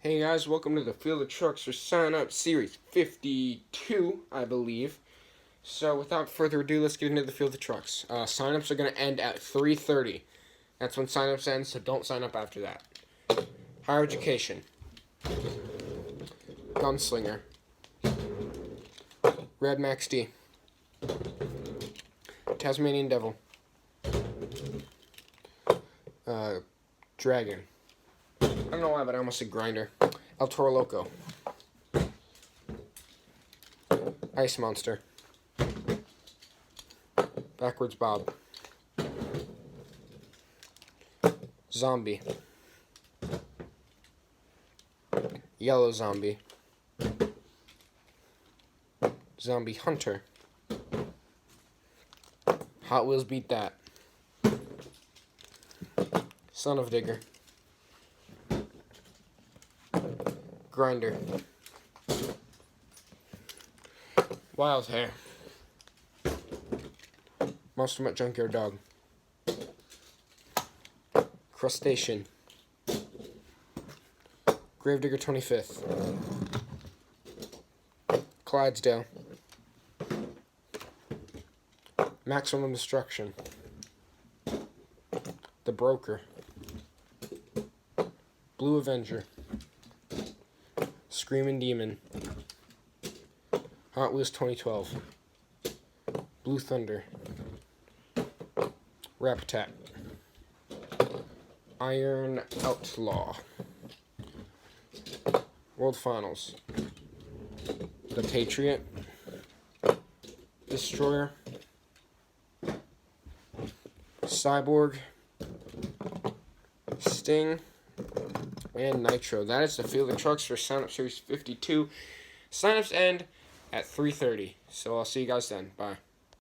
Hey guys, welcome to the Field of Trucks for Sign Up Series 52, I believe. So without further ado, let's get into the Field of Trucks. Sign-ups are going to end at 3:30. That's when sign-ups end, so don't sign up after that. Higher Education. Gunslinger. Red Max D. Tasmanian Devil. Dragon. I don't know why, but I almost said Grinder. El Toro Loco. Ice Monster. Backwards Bob. Zombie. Yellow Zombie. Zombie Hunter. Hot Wheels Beat That. Son of Digger. Grinder. Wild Hair. Monster Mutt Junkyard Dog. Crustacean. Gravedigger 25th. Clydesdale. Maximum Destruction. The Broker. Blue Avenger. Screaming Demon. Hot Wheels 2012. Blue Thunder. Rapitat. Iron Outlaw. World Finals. The Patriot. Destroyer. Cyborg. Sting. And Nitro. That is the Field of Trucks for Sign Up Series 52. Sign-ups end at 3:30. So I'll see you guys then. Bye.